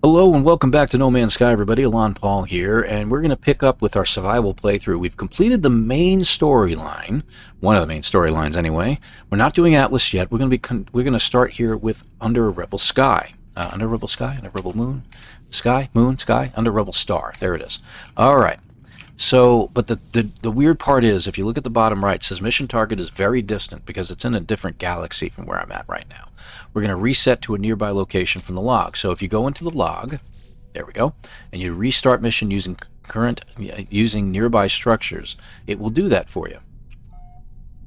Hello and welcome back to No Man's Sky, everybody. ElanPaul here, and we're going to pick up with our survival playthrough. We've completed the main storyline, one of the main storylines anyway. We're not doing Atlas yet. We're going to start here with Under Rebel Sky, Under Rebel Sky, Under Rebel Moon, Sky, Moon, Sky, Under Rebel Star. There it is. All right. So, but the weird part is, if you look at the bottom right, it says mission target is very distant because it's in a different galaxy from where I'm at right now. We're going to reset to a nearby location from the log. So if you go into the log, there we go, and you restart mission using nearby structures, it will do that for you.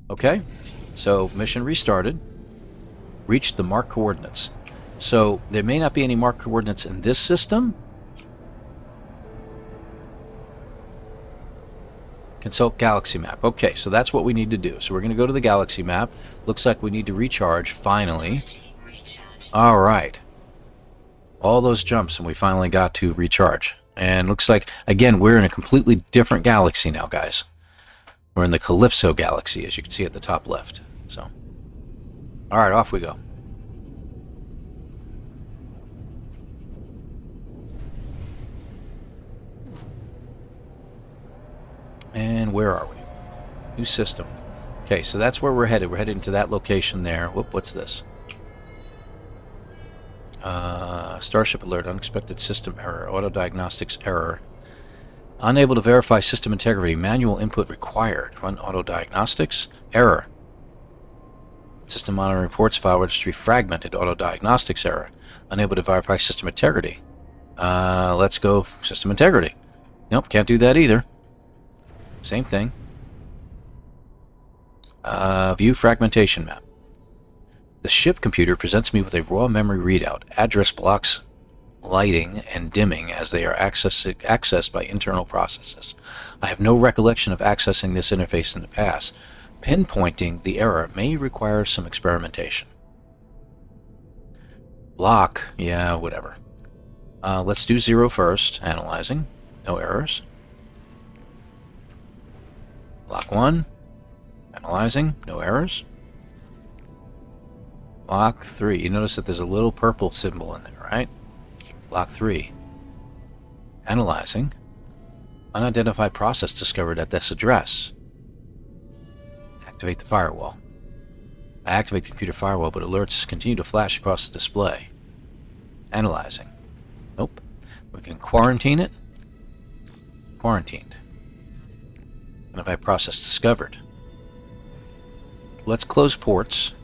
Okay? So mission restarted. Reached the marked coordinates. So there may not be any marked coordinates in this system. Consult galaxy map. Okay, so that's what we need to do. So we're going to go to the galaxy map. Looks like we need to recharge, finally. Alright. All those jumps and we finally got to recharge. And looks like, again, we're in a completely different galaxy now, guys. We're in the Calypso galaxy, as you can see at the top left. So, alright, off we go. And where are we? New system. Okay, so that's where we're headed. We're headed into that location there. Whoop, what's this? Starship alert, unexpected system error, auto diagnostics error. Unable to verify system integrity, manual input required. Run auto diagnostics, error. System monitoring reports, file registry fragmented, auto diagnostics error. Unable to verify system integrity. Let's go system integrity. Nope, can't do that either. Same thing. View fragmentation map. The ship computer presents me with a raw memory readout. Address blocks lighting and dimming as they are accessed by internal processes. I have no recollection of accessing this interface in the past. Pinpointing the error may require some experimentation. Block, yeah, whatever. Let's do 0 first. Analyzing. No errors. Block 1. Analyzing. No errors. Block 3. You notice that there's a little purple symbol in there, right? Block 3. Analyzing. Unidentified process discovered at this address. Activate the firewall. I activate the computer firewall, but alerts continue to flash across the display. Analyzing. Nope. We can quarantine it. Quarantined. Identified process discovered. Let's close ports.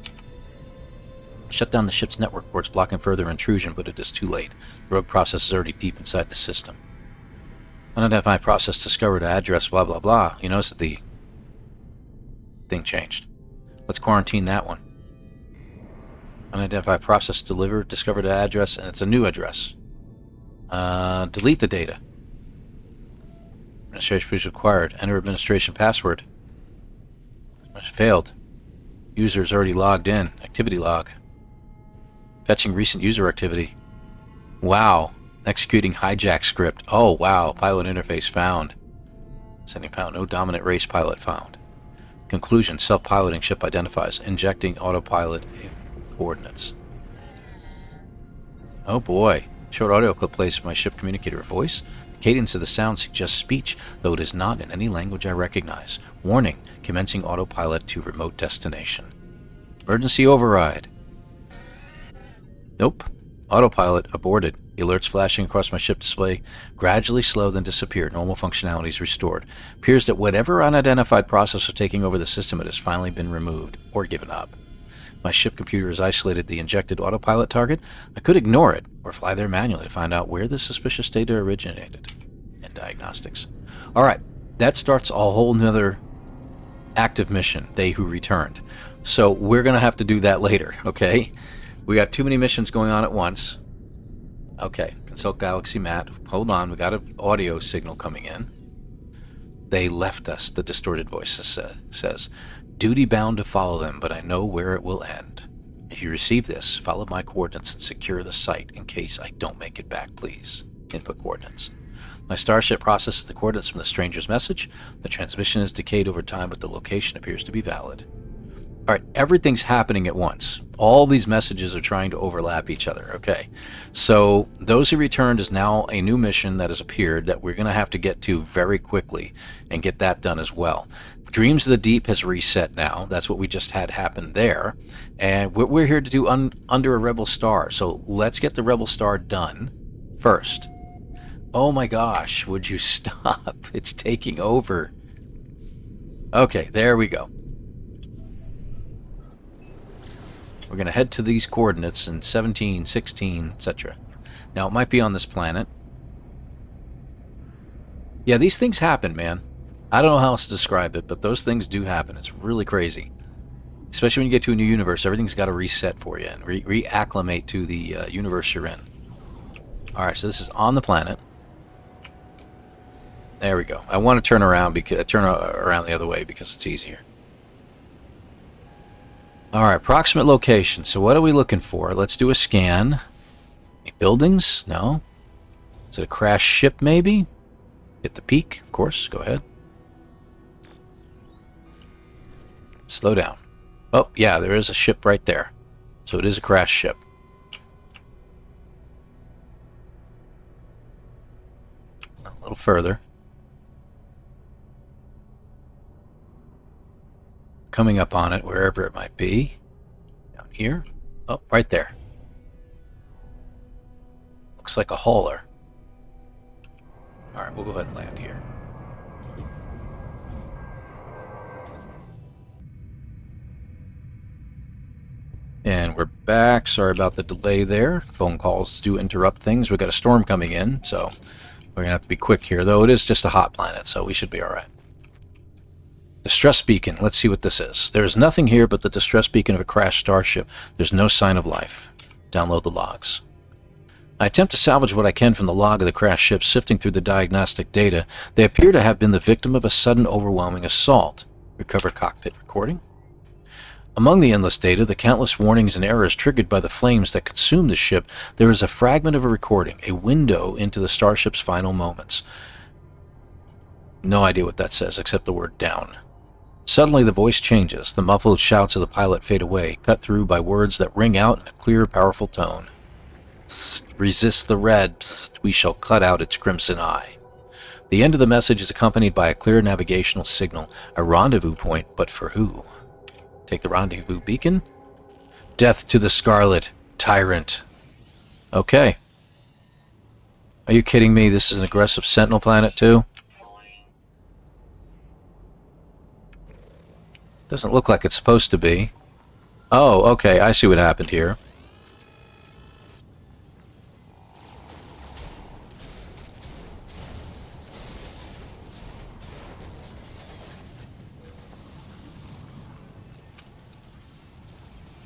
Shut down the ship's network ports, blocking further intrusion, but it is too late. The rogue process is already deep inside the system. Unidentified process discovered, address, blah, blah, blah. You notice that the thing changed. Let's quarantine that one. Unidentified process delivered, discovered an address, and it's a new address. Delete the data. Administration is required. Enter administration password. Failed. User is already logged in. Activity log. Fetching recent user activity. Wow. Executing hijack script. Oh, wow. Pilot interface found. Sending pilot. No dominant race pilot found. Conclusion. Self-piloting ship identifies. Injecting autopilot coordinates. Oh boy. Short audio clip plays from my ship communicator voice. The cadence of the sound suggests speech, though it is not in any language I recognize. Warning. Commencing autopilot to remote destination. Emergency override. Nope. Autopilot aborted. The alerts flashing across my ship display gradually slow, then disappear. Normal functionality is restored. Appears that whatever unidentified process was taking over the system, it has finally been removed or given up. My ship computer has isolated the injected autopilot target. I could ignore it or fly there manually to find out where the suspicious data originated. And diagnostics. Alright, that starts a whole nother active mission, They Who Returned. So we're going to have to do that later, okay? We got too many missions going on at once. Okay, consult galaxy map. Hold on, we got an audio signal coming in. They left us, the distorted voice says. Duty bound to follow them, but I know where it will end. If you receive this, follow my coordinates and secure the site in case I don't make it back, please. Input coordinates. My starship processes the coordinates from the stranger's message. The transmission is decayed over time, but the location appears to be valid. All right, everything's happening at once. All these messages are trying to overlap each other. Okay, so Those Who Returned is now a new mission that has appeared that we're going to have to get to very quickly and get that done as well. Dreams of the Deep has reset now. That's what we just had happen there. And we're here to do Under a Rebel Star. So let's get the Rebel Star done first. Oh my gosh, would you stop? It's taking over. Okay, there we go. We're going to head to these coordinates in 17, 16, etc. Now, it might be on this planet. Yeah, these things happen, man. I don't know how else to describe it, but those things do happen. It's really crazy. Especially when you get to a new universe, everything's got to reset for you and reacclimate to the universe you're in. Alright, so this is on the planet. There we go. I want to turn around the other way because it's easier. Alright, approximate location. So what are we looking for? Let's do a scan. Any buildings? No. Is it a crashed ship, maybe? Hit the peak, of course. Go ahead. Slow down. Oh, yeah, there is a ship right there. So it is a crashed ship. A little further. Coming up on it, wherever it might be. Down here. Oh, right there. Looks like a hauler. Alright, we'll go ahead and land here. And we're back. Sorry about the delay there. Phone calls do interrupt things. We've got a storm coming in, so we're going to have to be quick here. Though it is just a hot planet, so we should be alright. Distress beacon. Let's see what this is. There is nothing here but the distress beacon of a crashed starship. There's no sign of life. Download the logs. I attempt to salvage what I can from the log of the crashed ship, sifting through the diagnostic data. They appear to have been the victim of a sudden overwhelming assault. Recover cockpit recording. Among the endless data, the countless warnings and errors triggered by the flames that consume the ship, there is a fragment of a recording, a window into the starship's final moments. No idea what that says, except the word down. Suddenly the voice changes. The muffled shouts of the pilot fade away, cut through by words that ring out in a clear, powerful tone. Psst, resist the red. Psst, we shall cut out its crimson eye. The end of the message is accompanied by a clear navigational signal, a rendezvous point, but for who? Take the rendezvous beacon. Death to the Scarlet Tyrant. Okay. Are you kidding me? This is an aggressive Sentinel planet too? Doesn't look like it's supposed to be. Oh, okay, I see what happened here.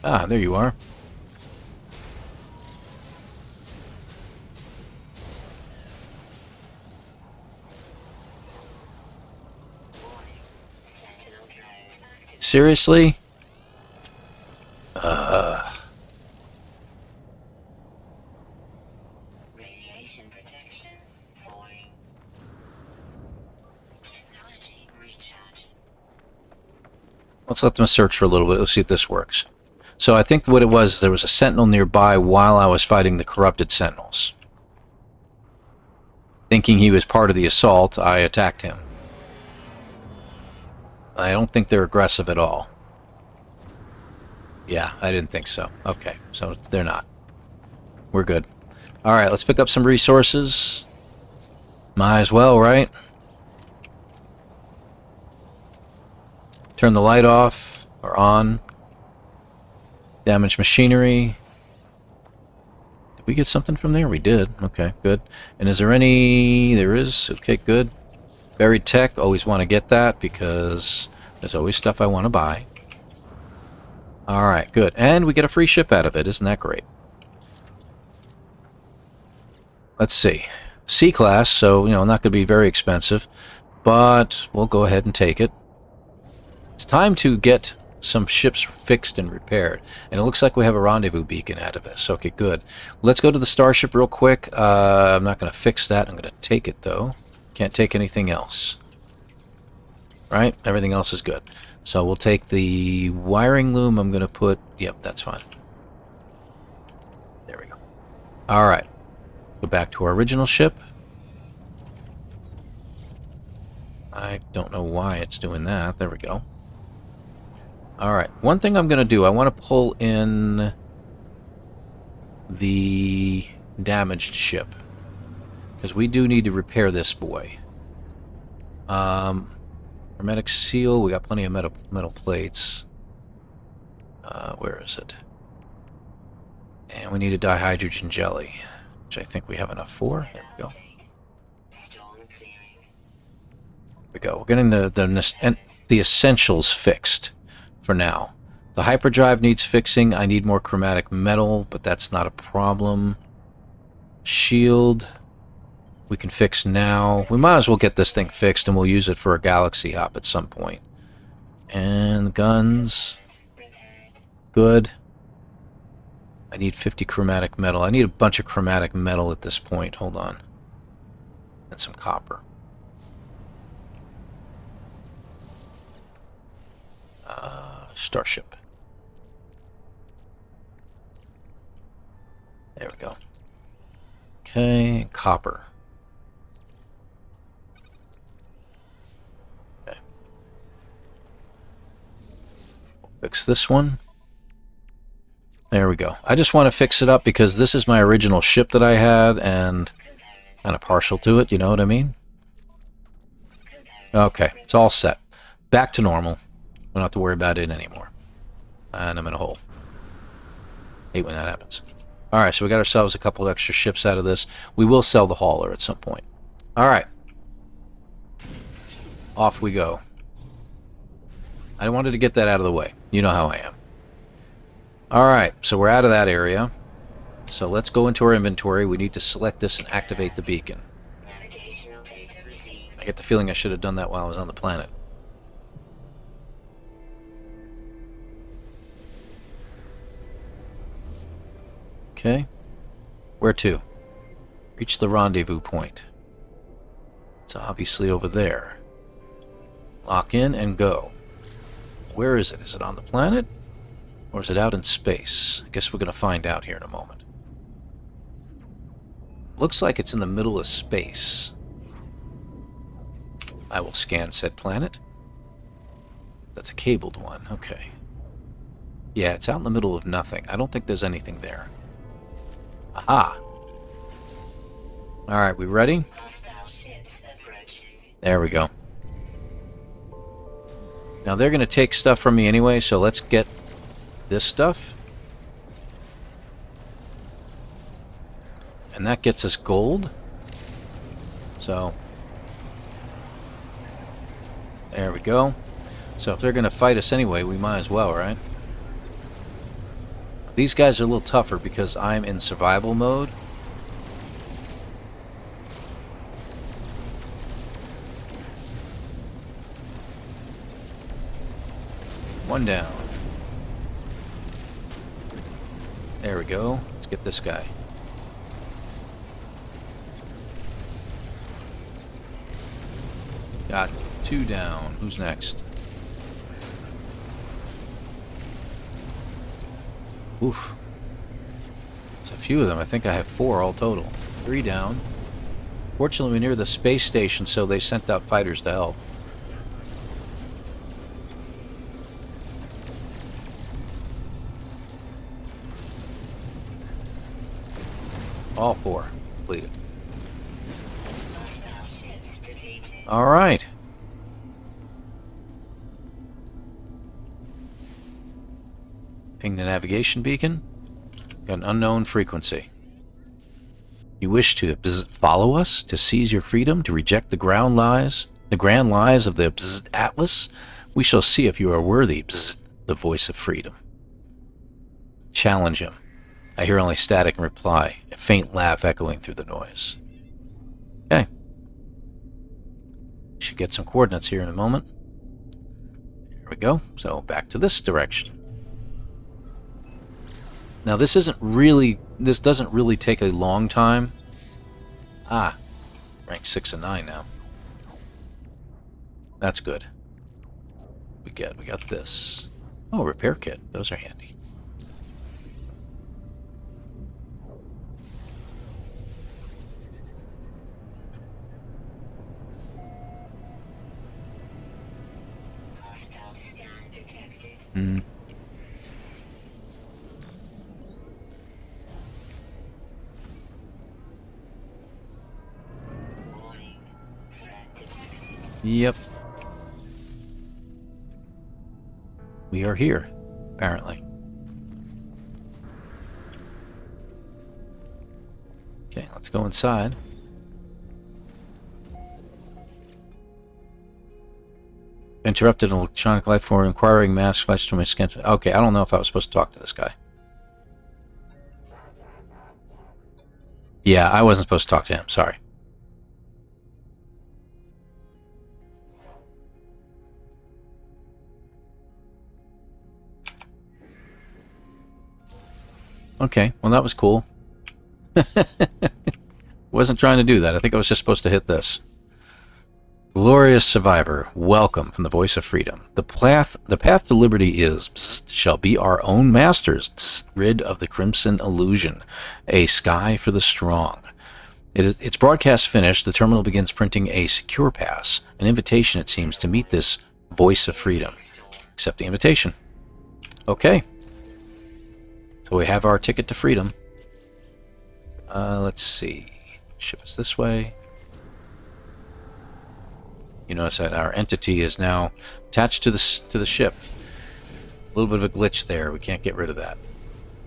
Ah, there you are. Seriously? Radiation protection falling. Technology recharge. Let's let them search for a little bit. Let's see if this works. So I think what it was, there was a Sentinel nearby while I was fighting the corrupted Sentinels. Thinking he was part of the assault, I attacked him. I don't think they're aggressive at all. Yeah, I didn't think so. Okay, so they're not. We're good. Alright, let's pick up some resources. Might as well, right? Turn the light off, or on. Damaged machinery. Did we get something from there? We did. Okay, good. And is there any... There is. Okay, good. Buried tech. Always want to get that because there's always stuff I want to buy. Alright, good. And we get a free ship out of it. Isn't that great? Let's see. C-class, so, not going to be very expensive. But we'll go ahead and take it. It's time to get some ships fixed and repaired. And it looks like we have a rendezvous beacon out of this. Okay, good. Let's go to the starship real quick. I'm not going to fix that. I'm going to take it, though. Can't take anything else. Right? Everything else is good. So we'll take the wiring loom. I'm going to put... Yep, that's fine. There we go. Alright. Go back to our original ship. I don't know why it's doing that. There we go. Alright. One thing I'm going to do, I want to pull in the damaged ship. Because we do need to repair this boy. Hermetic seal, we got plenty of metal plates. Where is it? And we need a dihydrogen jelly, which I think we have enough for. There we go. There we go. We're getting the essentials fixed for now. The hyperdrive needs fixing. I need more chromatic metal, but that's not a problem. Shield, we can fix now. We might as well get this thing fixed, and we'll use it for a galaxy hop at some point. And the guns, good. I need 50 chromatic metal. I need a bunch of chromatic metal at this point. Hold on. And some copper. Starship. There we go. Okay, copper. Okay. We'll fix this one. There we go. I just want to fix it up because this is my original ship that I had and kind of partial to it, you know what I mean? Okay, it's all set. Back to normal. We don't have to worry about it anymore. And I'm in a hole. Hate when that happens. Alright, so we got ourselves a couple extra ships out of this. We will sell the hauler at some point. Alright. Off we go. I wanted to get that out of the way. You know how I am. Alright, so we're out of that area. So let's go into our inventory. We need to select this and activate the beacon. I get the feeling I should have done that while I was on the planet. Okay. Where to? Reach the rendezvous point. It's obviously over there. Lock in and go. Where is it? Is it on the planet? Or is it out in space? I guess we're going to find out here in a moment. Looks like it's in the middle of space. I will scan said planet. That's a cabled one. Okay. Yeah, it's out in the middle of nothing. I don't think there's anything there. Aha! Alright, we ready? There we go. Now they're going to take stuff from me anyway, so let's get this stuff. And that gets us gold. So, there we go. So if they're going to fight us anyway, we might as well, right? These guys are a little tougher because I'm in survival mode. One down. There we go. Let's get this guy. Got 2 down. Who's next? Oof. There's a few of them. I think I have 4 all total. 3 down. Fortunately, we're near the space station, so they sent out fighters to help. All 4 completed. All right. Ping the navigation beacon. Got an unknown frequency. You wish to follow us, to seize your freedom, to reject the grand lies of the Atlas? We shall see if you are worthy, the voice of freedom. Challenge him. I hear only static in reply, a faint laugh echoing through the noise. Okay. Should get some coordinates here in a moment. There we go. So back to this direction. Now this doesn't really take a long time. Ah, rank 6 and 9 now. That's good. We got this. Oh, repair kit. Those are handy. Hostile scan detected. Hmm. Warning. Threat detected. Yep. We are here, apparently. Okay, let's go inside. Interrupted an electronic life form inquiring mass flashed to my skin. Okay, I don't know if I was supposed to talk to this guy. Yeah, I wasn't supposed to talk to him. Sorry. Okay, well that was cool. Wasn't trying to do that. I think I was just supposed to hit this. Glorious survivor, welcome from the voice of freedom. The path to liberty shall be our own masters, rid of the crimson illusion, a sky for the strong. It's broadcast finished. The terminal begins printing a secure pass, an invitation, it seems, to meet this voice of freedom. Accept the invitation. Okay. So we have our ticket to freedom. Let's see. Ship us this way. You notice that our entity is now attached to the ship. A little bit of a glitch there. We can't get rid of that.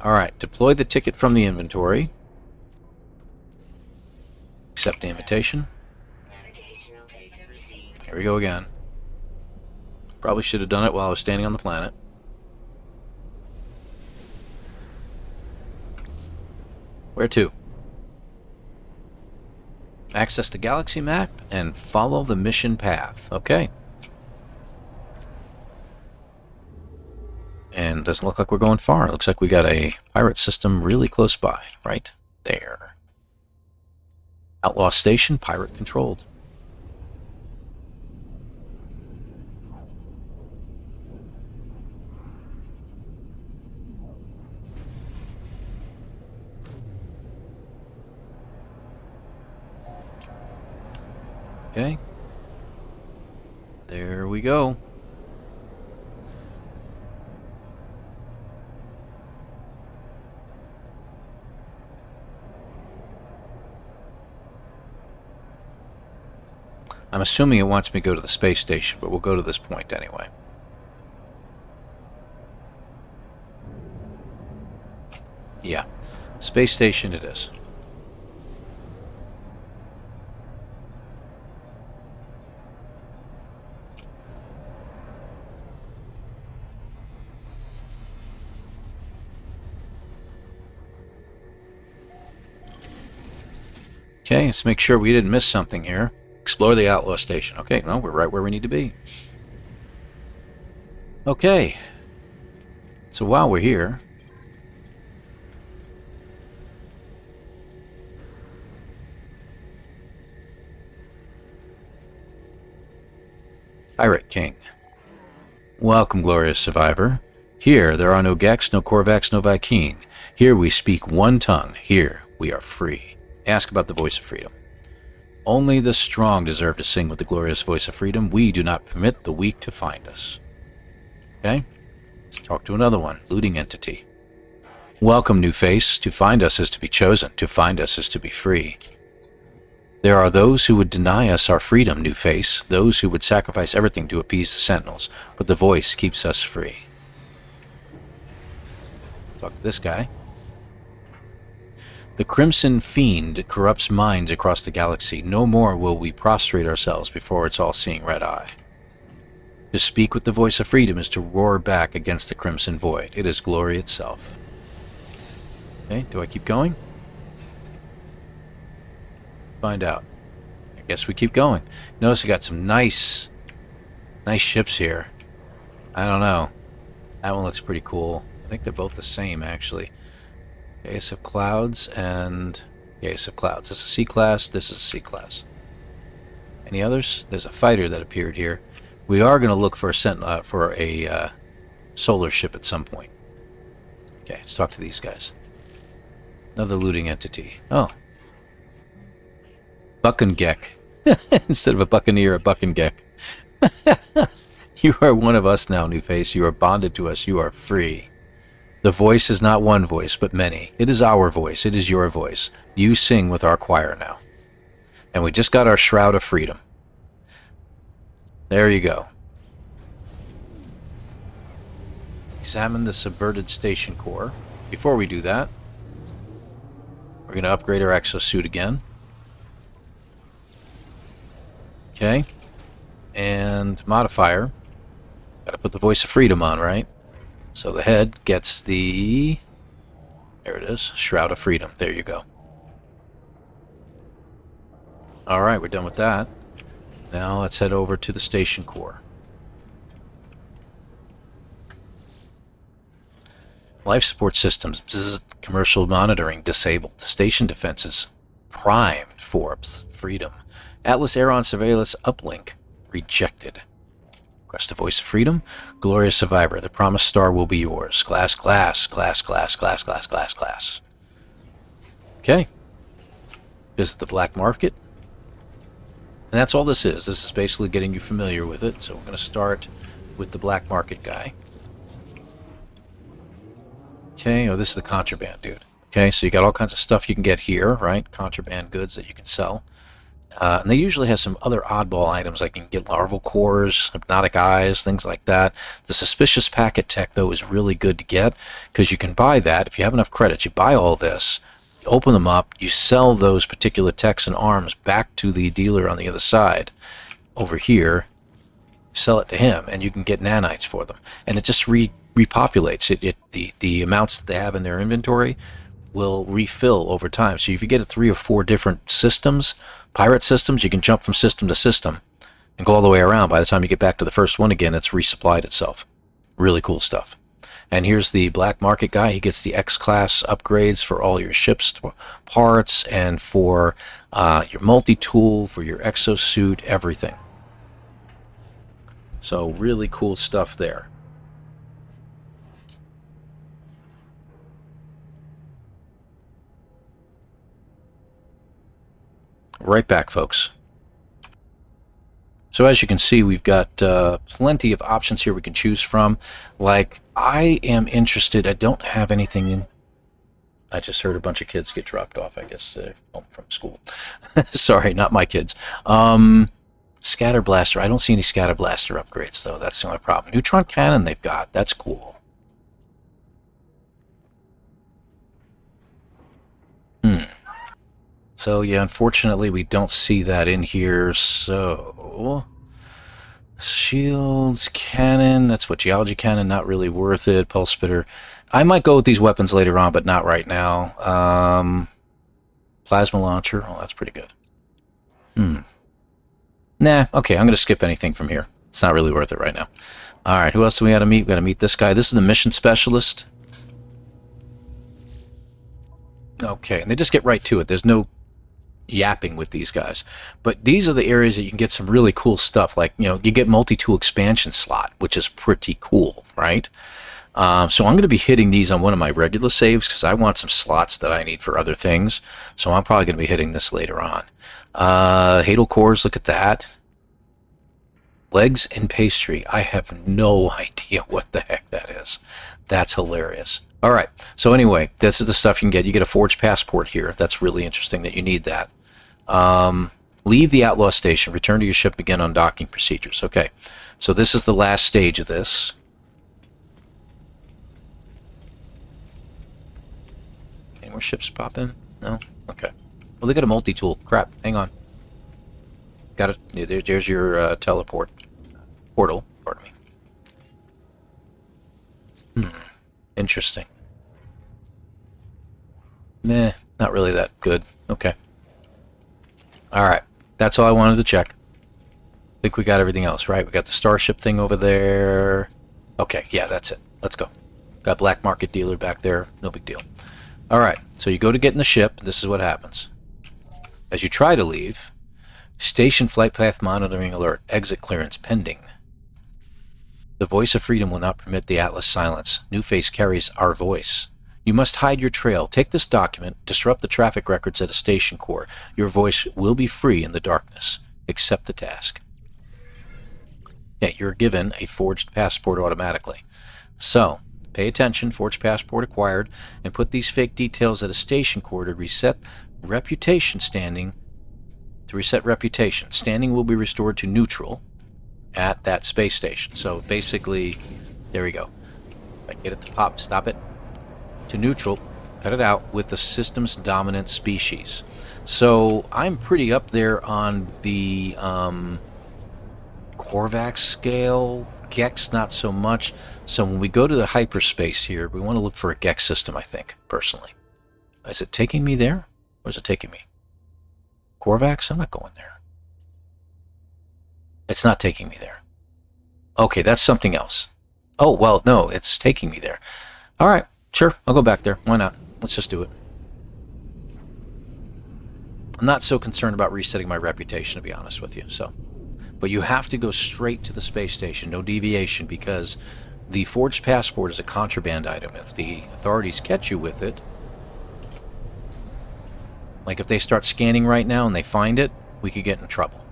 All right. Deploy the ticket from the inventory. Accept the invitation. Navigational data received. Here we go again. Probably should have done it while I was standing on the planet. Where to? Access the galaxy map and follow the mission path. Okay. And doesn't look like we're going far. It looks like we got a pirate system really close by. Right there. Outlaw Station, pirate controlled. Okay. There we go. I'm assuming it wants me to go to the space station, but we'll go to this point anyway. Yeah. Space station it is. Okay, let's make sure we didn't miss something here. Explore the Outlaw Station. Okay, well, we're right where we need to be. Okay. So while we're here... Pirate King. Welcome, glorious survivor. Here, there are no Gex, no Korvax, no Vy'keen. Here we speak one tongue. Here, we are free. Ask about the voice of freedom. Only the strong deserve to sing with the glorious voice of freedom. We do not permit the weak to find us. Okay? Let's talk to another one. Looting entity. Welcome, new face. To find us is to be chosen. To find us is to be free. There are those who would deny us our freedom, new face. Those who would sacrifice everything to appease the sentinels. But the voice keeps us free. Talk to this guy. The Crimson Fiend corrupts minds across the galaxy. No more will we prostrate ourselves before its all-seeing red eye. To speak with the voice of freedom is to roar back against the Crimson Void. It is glory itself. Okay, do I keep going? Find out. I guess we keep going. Notice we got some nice ships here. I don't know. That one looks pretty cool. I think they're both the same, actually. Ace of Clouds and Ace of Clouds. This is a C-Class, this is a C-Class. Any others? There's a fighter that appeared here. We are going to look for a solar ship at some point. Okay, let's talk to these guys. Another looting entity. Oh. Buckengek. Instead of a buccaneer, a buckengek. You are one of us now, New Face. You are bonded to us. You are free. The voice is not one voice, but many. It is our voice. It is your voice. You sing with our choir now. And we just got our Shroud of Freedom. There you go. Examine the subverted station core. Before we do that, we're going to upgrade our exosuit again. Okay. And modifier. Got to put the Voice of Freedom on, right? So the head gets the... There it is. Shroud of Freedom. There you go. Alright, we're done with that. Now let's head over to the station core. Life support systems. Bzzz, commercial monitoring disabled. Station defenses primed for freedom. Atlas Aeron surveillance uplink rejected. Request a Voice of Freedom. Glorious Survivor. The promised star will be yours. Glass, glass, glass, glass, glass, glass, glass, glass. Okay. Visit the black market. And that's all this is. This is basically getting you familiar with it. So we're going to start with the black market guy. Okay. Oh, this is the contraband dude. Okay, so you got all kinds of stuff you can get here, right? Contraband goods that you can sell. And they usually have some other oddball items, like you can get larval cores, hypnotic eyes, things like that. The suspicious packet tech, though, is really good to get, because you can buy that. If you have enough credits, you buy all this, you open them up, you sell those particular techs and arms back to the dealer on the other side. Over here, sell it to him, and you can get nanites for them. And it just repopulates. The amounts that they have in their inventory will refill over time. So if you get 3 or 4 different systems, pirate systems, you can jump from system to system and go all the way around. By the time you get back to the first one again, it's resupplied itself. Really cool stuff. And here's the black market guy. He gets the X-Class upgrades for all your ship's parts and for your multi-tool, for your exosuit, everything. So really cool stuff there. Right back, folks. So as you can see, we've got plenty of options here we can choose from. Like, I am interested. I don't have anything in... I just heard a bunch of kids get dropped off, I guess, home from school. Sorry, not my kids. Scatter Blaster. I don't see any Scatter Blaster upgrades, though. That's the only problem. Neutron Cannon they've got. That's cool. So, yeah, unfortunately, we don't see that in here, so... Shields, cannon, that's what, geology cannon, not really worth it. Pulse spitter. I might go with these weapons later on, but not right now. Plasma launcher, oh, that's pretty good. Nah, okay, I'm going to skip anything from here. It's not really worth it right now. Alright, who else do we got to meet? We got to meet this guy. This is the mission specialist. Okay, and they just get right to it. There's no yapping with these guys, but these are the areas that you can get some really cool stuff, like, you know, you get multi-tool expansion slot, which is pretty cool, right? So I'm going to be hitting these on one of my regular saves because I want some slots that I need for other things, so I'm probably going to be hitting this later on. Hadal cores, look at that. Legs and pastry. I have no idea what the heck that is. That's hilarious. Alright, so anyway, this is the stuff you can get. You get a forged passport here. That's really interesting that you need that. Leave the Outlaw Station. Return to your ship. Begin undocking procedures. Okay, so this is the last stage of this. Any more ships pop in? No? Okay. Well, they got a multi-tool. Crap. Hang on. Got it. Yeah, there's your teleport. Portal. Pardon me. Interesting. Meh. Not really that good. Okay. Alright. That's all I wanted to check. I think we got everything else, right? We got the starship thing over there. Okay, yeah, that's it. Let's go. Got black market dealer back there. No big deal. Alright, so you go to get in the ship. This is what happens. As you try to leave, station flight path monitoring alert. Exit clearance pending. The voice of freedom will not permit the Atlas silence. New Face carries our voice. You must hide your trail. Take this document, disrupt the traffic records at a station core. Your voice will be free in the darkness. Accept the task. Yeah, you're given a forged passport automatically. So, pay attention, forged passport acquired, and put these fake details at a station core to reset reputation standing. Standing will be restored to neutral at that space station. So basically, there we go. If I get it to pop, stop it. To neutral, cut it out with the system's dominant species. So I'm pretty up there on the Korvax scale. Gex, not so much. So when we go to the hyperspace here, we want to look for a Gex system, I think, personally. Is it taking me there? Or is it taking me? Korvax? I'm not going there. It's not taking me there. Okay, that's something else. Oh, well, no, it's taking me there. All right, sure, I'll go back there. Why not? Let's just do it. I'm not so concerned about resetting my reputation, to be honest with you. So, but you have to go straight to the space station, no deviation, because the forged passport is a contraband item. If the authorities catch you with it, like if they start scanning right now and they find it, we could get in trouble.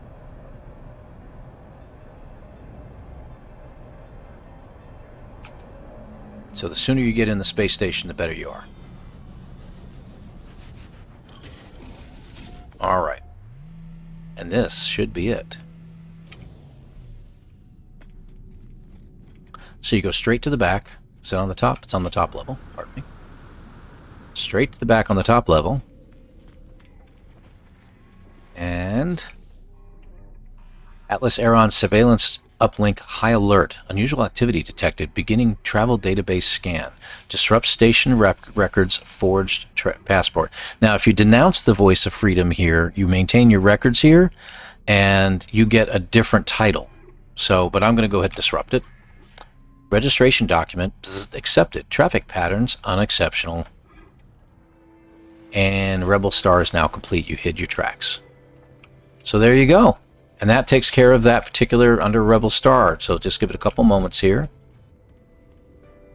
So the sooner you get in the space station, the better you are. Alright. And this should be it. So you go straight to the back. Is it on the top? It's on the top level. Pardon me. Straight to the back on the top level. And Atlas Aeron surveillance uplink high alert. Unusual activity detected. Beginning travel database scan. Disrupt station records forged passport. Now, if you denounce the voice of freedom here, you maintain your records here, and you get a different title. So, but I'm going to go ahead and disrupt it. Registration document accepted. Traffic patterns unexceptional. And Rebel Star is now complete. You hid your tracks. So there you go. And that takes care of that particular under Rebel Star. So just give it a couple moments here.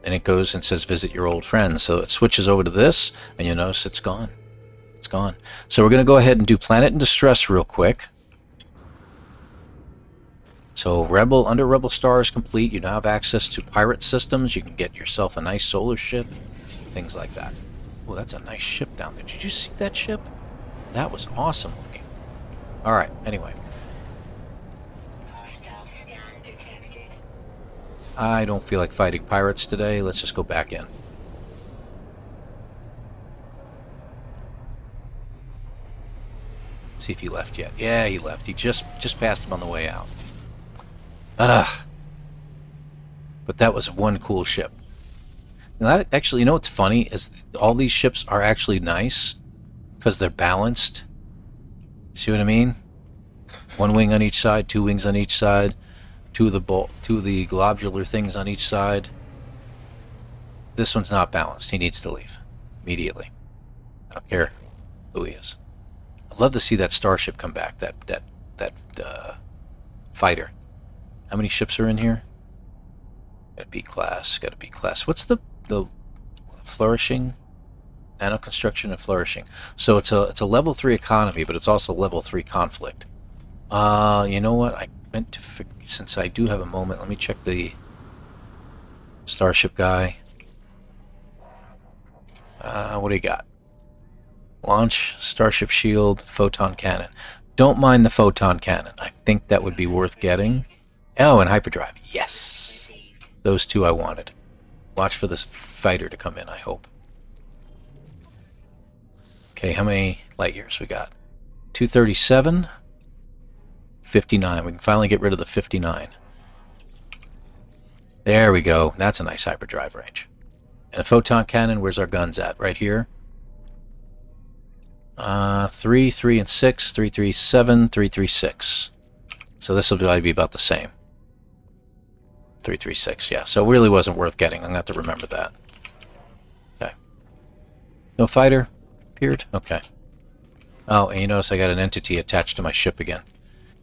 And it goes and says visit your old friends. So it switches over to this, and you'll notice it's gone. It's gone. So we're going to go ahead and do Planet in Distress real quick. So under Rebel Star is complete. You now have access to pirate systems. You can get yourself a nice solar ship. Things like that. Oh, that's a nice ship down there. Did you see that ship? That was awesome looking. Alright, anyway. Hostile scan detected. I don't feel like fighting pirates today. Let's just go back in. See if he left yet. Yeah, he left. He just passed him on the way out. Ugh. But that was one cool ship. Now that actually, you know what's funny is all these ships are actually nice because they're balanced. See what I mean? One wing on each side, two wings on each side, two of the globular things on each side. This one's not balanced. He needs to leave immediately. I don't care who he is. I'd love to see that starship come back. That fighter. How many ships are in here? Got a B class. Got a B class. What's the flourishing? Nano construction and flourishing. So it's a level 3 economy, but it's also level 3 conflict. You know what? I meant to, since I do have a moment, let me check the starship guy. What do you got? Launch, starship shield, photon cannon. Don't mind the photon cannon. I think that would be worth getting. Oh, and hyperdrive. Yes! Those two I wanted. Watch for this fighter to come in, I hope. Okay, how many light years we got? 237. 59. We can finally get rid of the 59. There we go. That's a nice hyperdrive range. And a photon cannon, where's our guns at? Right here. 3, 3, and 6. 3, 3, 7, 3, 3, 6. So this will probably be about the same. 3, 3, 6, yeah. So it really wasn't worth getting. I'm going to have to remember that. Okay. No fighter appeared? Okay. Oh, and you notice I got an entity attached to my ship again.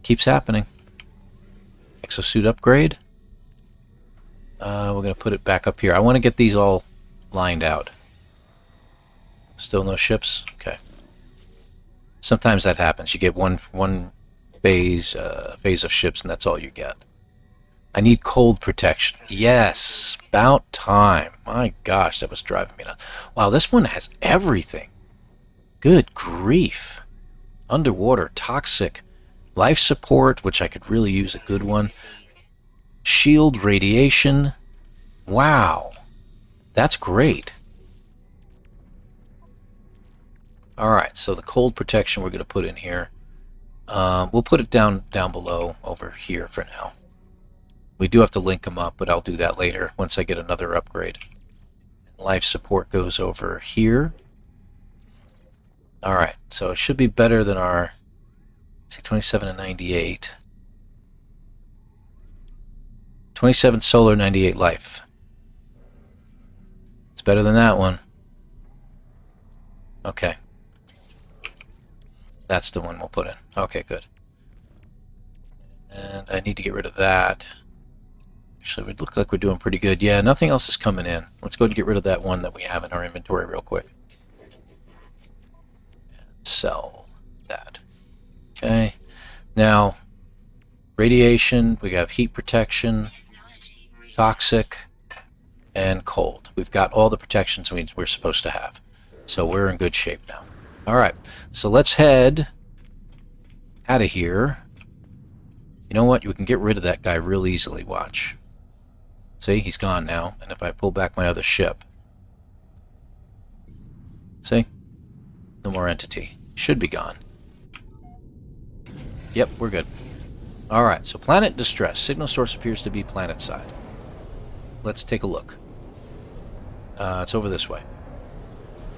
Keeps happening. Exosuit upgrade. We're going to put it back up here. I want to get these all lined out. Still no ships? Okay. Sometimes that happens. You get one phase of ships, and that's all you get. I need cold protection. Yes, about time. My gosh, that was driving me nuts. Wow, this one has everything. Good grief. Underwater, toxic, life support, which I could really use a good one. Shield, radiation. Wow, that's great. Alright, so the cold protection we're going to put in here. We'll put it down below over here for now. We do have to link them up, but I'll do that later once I get another upgrade. Life support goes over here. Alright, so it should be better than our 27 and 98. 27 solar, 98 life. It's better than that one. Okay. That's the one we'll put in. Okay, good. And I need to get rid of that. Actually, we look like we're doing pretty good. Yeah, nothing else is coming in. Let's go ahead and get rid of that one that we have in our inventory real quick. And sell that. Okay. Now, radiation, we have heat protection, toxic, and cold. We've got all the protections we're supposed to have. So we're in good shape now. Alright, so let's head out of here. You know what? We can get rid of that guy real easily, watch. See, he's gone now. And if I pull back my other ship, see? No more entity. Should be gone. Yep, we're good. Alright, so planet distress. Signal source appears to be planet side. Let's take a look. It's over this way.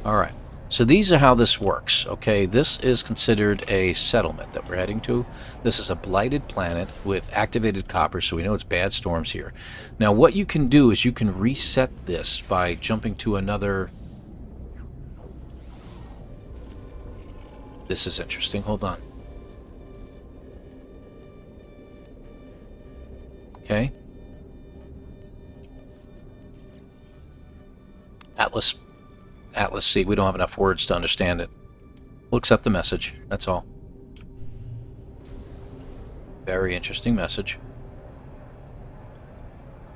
Alright, so these are how this works, okay? This is considered a settlement that we're heading to. This is a blighted planet with activated copper, so we know it's bad storms here. Now, what you can do is you can reset this by jumping to another... This is interesting. Hold on. Okay. Atlas C. We don't have enough words to understand it. We'll accept the message. That's all. Very interesting message.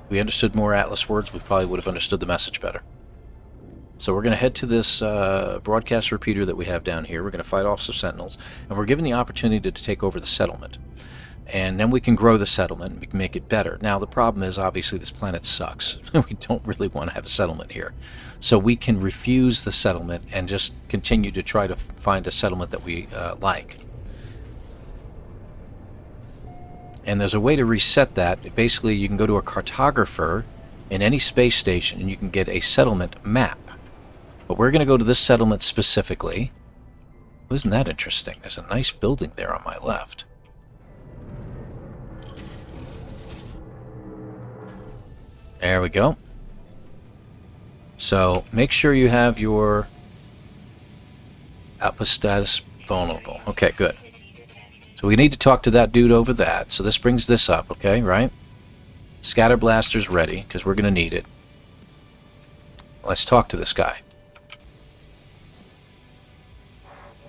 If we understood more Atlas words, we probably would have understood the message better. So we're going to head to this broadcast repeater that we have down here. We're going to fight off some sentinels, and we're given the opportunity to take over the settlement. And then we can grow the settlement and we can make it better. Now, the problem is, obviously, this planet sucks. We don't really want to have a settlement here. So we can refuse the settlement and just continue to try to find a settlement that we like. And there's a way to reset that. Basically, you can go to a cartographer in any space station and you can get a settlement map. But we're going to go to this settlement specifically. Well, isn't that interesting? There's a nice building there on my left. There we go. So make sure you have your output status vulnerable. Okay, good. So we need to talk to that dude over that. So this brings this up, okay, right? Scatter blaster's ready, because we're going to need it. Let's talk to this guy.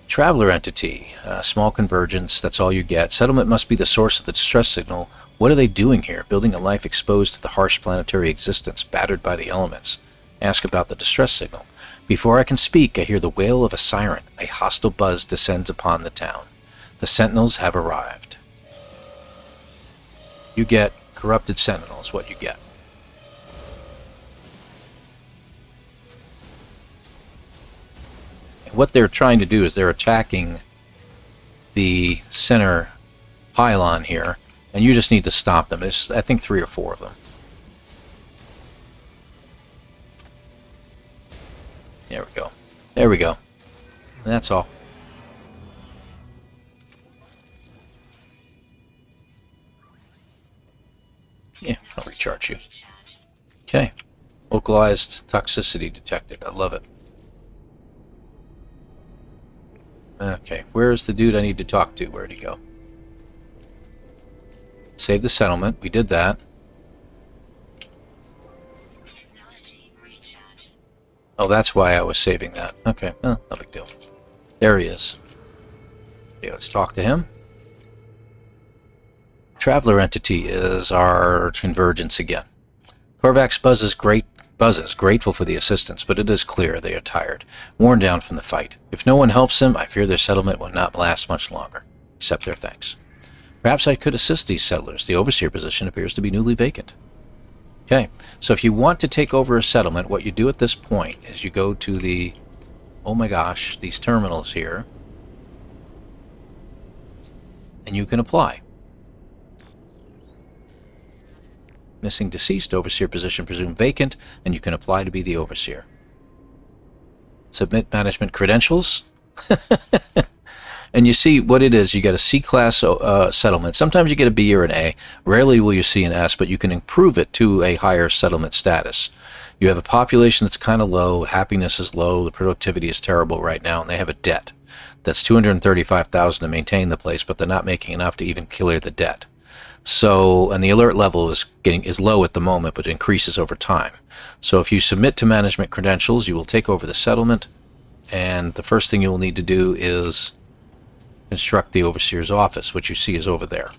Traveler entity. Small convergence, that's all you get. Settlement must be the source of the distress signal. What are they doing here? Building a life exposed to the harsh planetary existence, battered by the elements. Ask about the distress signal. Before I can speak, I hear the wail of a siren. A hostile buzz descends upon the town. The sentinels have arrived. You get corrupted sentinels, what you get. And what they're trying to do is they're attacking the center pylon here, and you just need to stop them. There's, I think, 3 or 4 of them. There we go. There we go. And that's all. Yeah, I'll recharge you. Okay. Localized toxicity detected. I love it. Okay, where's the dude I need to talk to? Where'd he go? Save the settlement. We did that. Oh, that's why I was saving that. Okay, no big deal. There he is. Okay, let's talk to him. Traveler entity is our convergence again. Korvax buzzes, grateful for the assistance, but it is clear they are tired, worn down from the fight. If no one helps them, I fear their settlement will not last much longer. Accept their thanks. Perhaps I could assist these settlers. The overseer position appears to be newly vacant. Okay, so if you want to take over a settlement, what you do at this point is you go to the, oh my gosh, these terminals here, and you can apply. Missing deceased, overseer position presumed vacant, and you can apply to be the overseer. Submit management credentials. And you see what it is. You get a C-class settlement. Sometimes you get a B or an A. Rarely will you see an S, but you can improve it to a higher settlement status. You have a population that's kind of low. Happiness is low. The productivity is terrible right now, and they have a debt. That's $235,000 to maintain the place, but they're not making enough to even clear the debt. So, and the alert level is low at the moment, but increases over time. So if you submit to management credentials, you will take over the settlement, and the first thing you will need to do is construct the overseer's office, which you see is over there.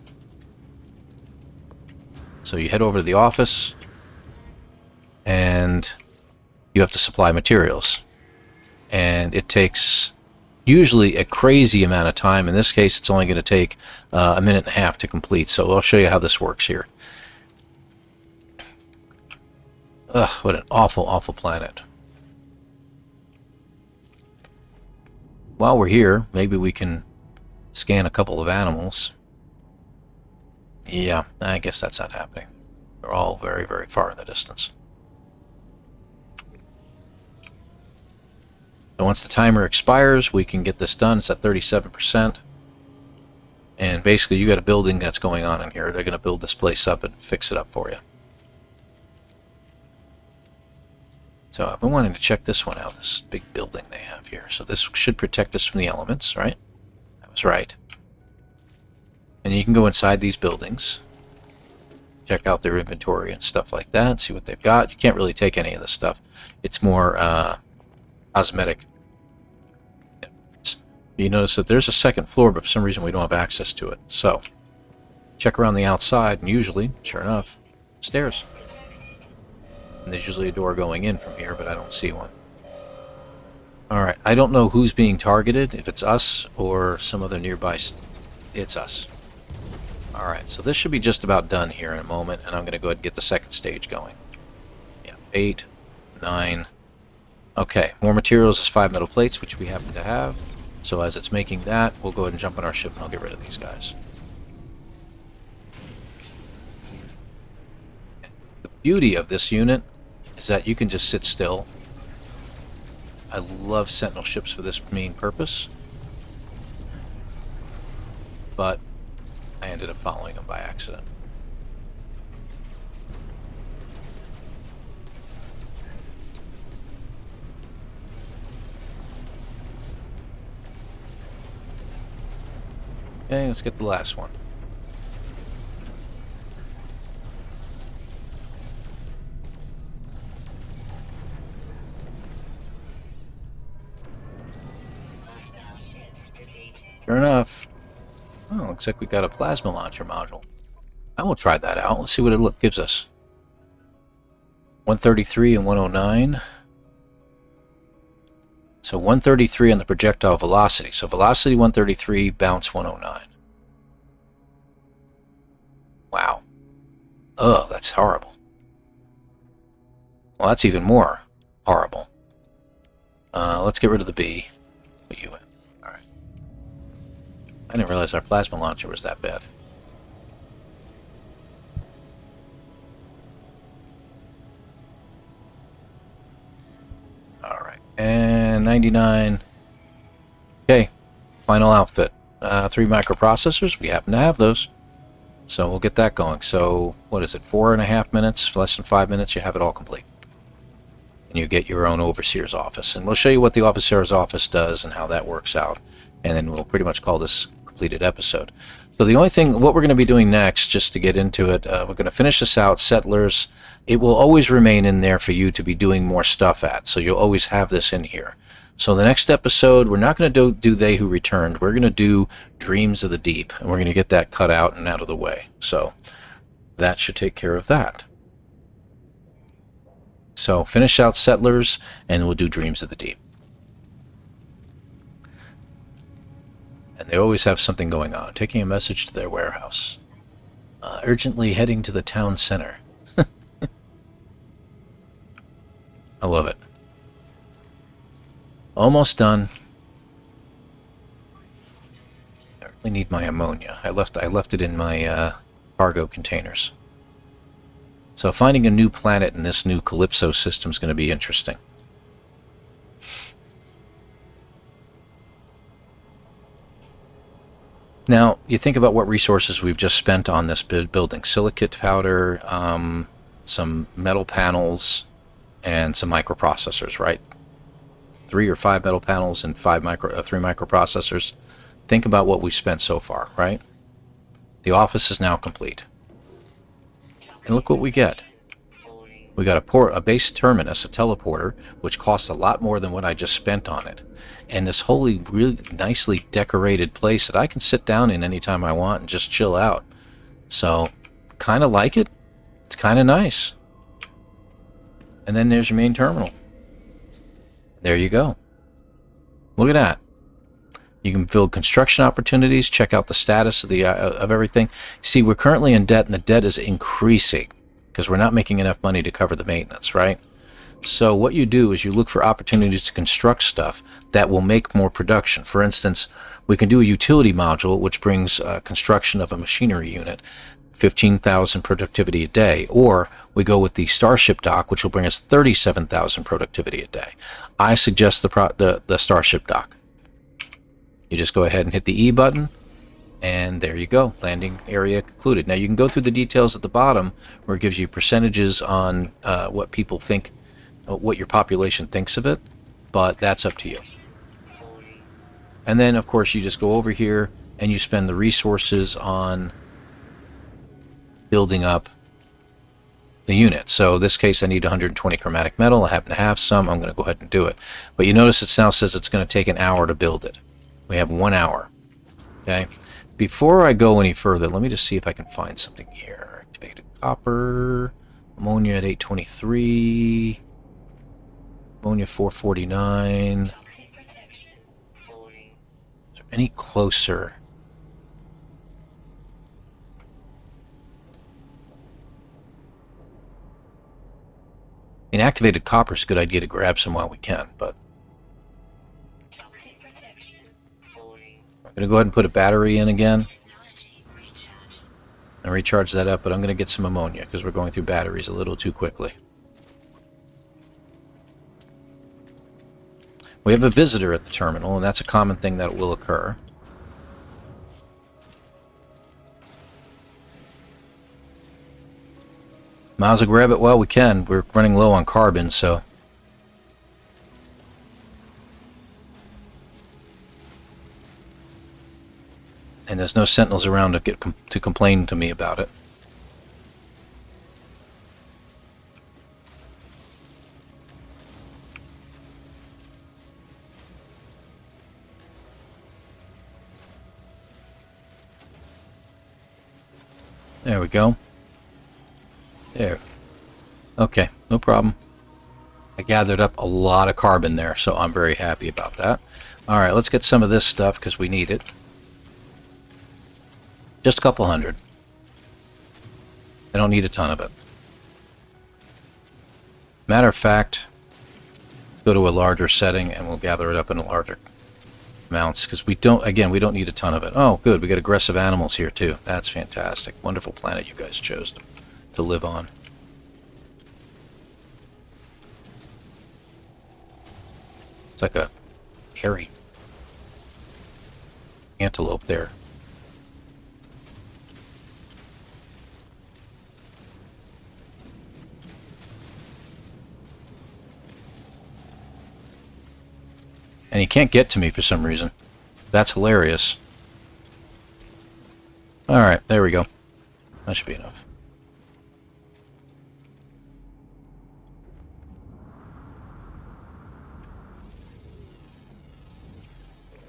So you head over to the office, and you have to supply materials. And it takes usually a crazy amount of time. In this case, it's only going to take a minute and a half to complete. So I'll show you how this works here. Ugh, what an awful, awful planet. While we're here, maybe we can scan a couple of animals. Yeah, I guess that's not happening. They're all very, very far in the distance. And once the timer expires, we can get this done. It's at 37%. And basically, you got a building that's going on in here. They're going to build this place up and fix it up for you. So I've been wanting to check this one out, this big building they have here. So this should protect us from the elements, right? That was right. And you can go inside these buildings, check out their inventory and stuff like that, see what they've got. You can't really take any of this stuff. It's more cosmetic. You notice that there's a second floor, but for some reason we don't have access to it. So, check around the outside, and usually, sure enough, stairs. And there's usually a door going in from here, but I don't see one. Alright, I don't know who's being targeted, if it's us or some other nearby. It's us. Alright, so this should be just about done here in a moment, and I'm going to go ahead and get the second stage going. Yeah, 8, 9. Okay, more materials is 5 metal plates, which we happen to have. So as it's making that, we'll go ahead and jump on our ship and I'll get rid of these guys. The beauty of this unit is that you can just sit still. I love Sentinel ships for this main purpose. But I ended up following them by accident. Okay, let's get the last one. Sure enough. Oh, looks like we got a plasma launcher module. I will try that out. Let's see what it gives us. 133 and 109. So 133 on the projectile velocity. So velocity 133, bounce 109. Wow. Oh, that's horrible. Well, that's even more horrible. Let's get rid of the B. Put you in. Alright. I didn't realize our plasma launcher was that bad. Alright. And 99. Okay. Final outfit. 3 microprocessors. We happen to have those. So we'll get that going. So, what is it? 4.5 minutes? Less than 5 minutes, you have it all complete. And you get your own overseer's office. And we'll show you what the overseer's office does and how that works out. And then we'll pretty much call this complete. completed episode. So the only thing, what we're going to be doing next, just to get into it, we're going to finish this out, Settlers. It will always remain in there for you to be doing more stuff at, so you'll always have this in here. So the next episode, we're not going to do They Who Returned. We're going to do Dreams of the Deep, and we're going to get that cut out and out of the way. So that should take care of that. So finish out Settlers, and we'll do Dreams of the Deep. And they always have something going on. Taking a message to their warehouse. Urgently heading to the town center. I love it. Almost done. I really need my ammonia. I left it in my cargo containers. So finding a new planet in this new Calypso system is going to be interesting. Now, you think about what resources we've just spent on this building. Silicate powder, some metal panels, and some microprocessors, right? 3 or 5 metal panels and 3 microprocessors. Think about what we've spent so far, right? The office is now complete. And look what we get. We got a base terminus, a teleporter, which costs a lot more than what I just spent on it. And this wholly, really nicely decorated place that I can sit down in anytime I want and just chill out. So, kind of like it. It's kind of nice. And then there's your main terminal. There you go. Look at that. You can build construction opportunities, check out the status of of everything. See, we're currently in debt, and the debt is increasing because we're not making enough money to cover the maintenance, right? So what you do is you look for opportunities to construct stuff that will make more production. For instance, we can do a utility module, which brings construction of a machinery unit, 15,000 productivity a day, or we go with the Starship dock, which will bring us 37,000 productivity a day. I suggest the Starship dock. You just go ahead and hit the E button, and there you go. Landing area concluded. Now you can go through the details at the bottom where it gives you percentages on what people think, what your population thinks of it, but that's up to you. And then, of course, you just go over here and you spend the resources on building up the unit. So in this case, I need 120 chromatic metal. I happen to have some. I'm going to go ahead and do it. But you notice it now says it's going to take an hour to build it. We have 1 hour. Okay. Before I go any further, let me just see if I can find something here. Activated copper, ammonia at 823, ammonia 449. Is there any closer? Inactivated copper is a good idea to grab some while we can, but I'm going to go ahead and put a battery in again and recharge that up, but I'm going to get some ammonia because we're going through batteries a little too quickly. We have a visitor at the terminal, and that's a common thing that will occur. Might as well grab it while we can. We're running low on carbon, so... And there's no sentinels around to complain to me about it. There we go. There. Okay, no problem. I gathered up a lot of carbon there, so I'm very happy about that. Alright, let's get some of this stuff because we need it. Just a couple hundred. I don't need a ton of it. Matter of fact, let's go to a larger setting and we'll gather it up in a larger amounts because we don't need a ton of it. Oh, good. We got aggressive animals here too. That's fantastic. Wonderful planet you guys chose to live on. It's like a hairy antelope there. And he can't get to me for some reason. That's hilarious. Alright, there we go. That should be enough.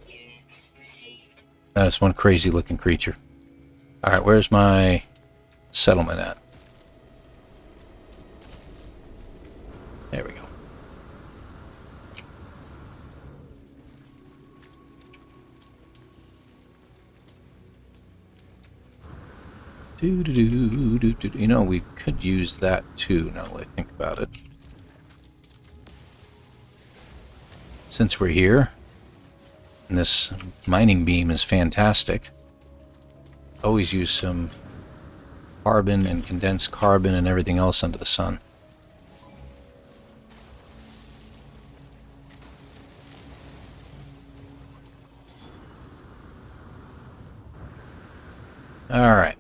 Units received. That's one crazy looking creature. Alright, where's my settlement at? There we go. You know, we could use that too, now that I think about it. Since we're here, and this mining beam is fantastic, always use some carbon and condensed carbon and everything else under the sun. Alright.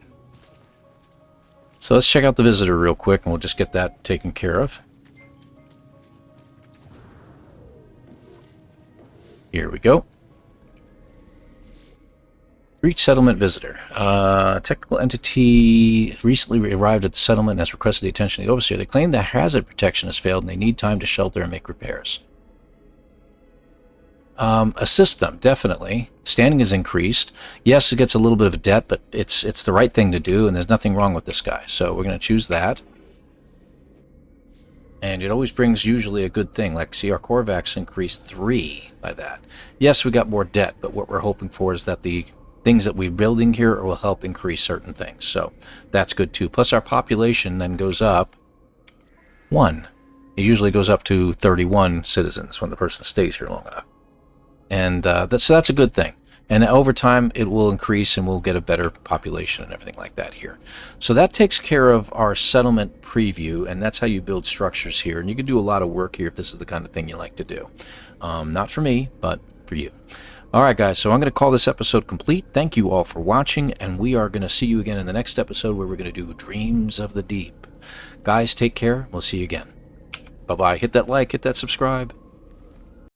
So let's check out the visitor real quick, and we'll just get that taken care of. Here we go. Reach settlement visitor. Technical entity recently arrived at the settlement and has requested the attention of the overseer. They claim the hazard protection has failed and they need time to shelter and make repairs. Assist them, definitely. Standing is increased. Yes, it gets a little bit of a debt, but it's the right thing to do, and there's nothing wrong with this guy. So we're going to choose that. And it always brings usually a good thing. Like, see, our Korvax increased 3 by that. Yes, we got more debt, but what we're hoping for is that the things that we're building here will help increase certain things. So that's good too. Plus our population then goes up 1. It usually goes up to 31 citizens when the person stays here long enough. And so that's a good thing. And over time, it will increase and we'll get a better population and everything like that here. So that takes care of our settlement preview, and that's how you build structures here. And you can do a lot of work here if this is the kind of thing you like to do. Not for me, but for you. All right, guys, so I'm going to call this episode complete. Thank you all for watching, and we are going to see you again in the next episode where we're going to do Dreams of the Deep. Guys, take care. We'll see you again. Bye-bye. Hit that like, hit that subscribe.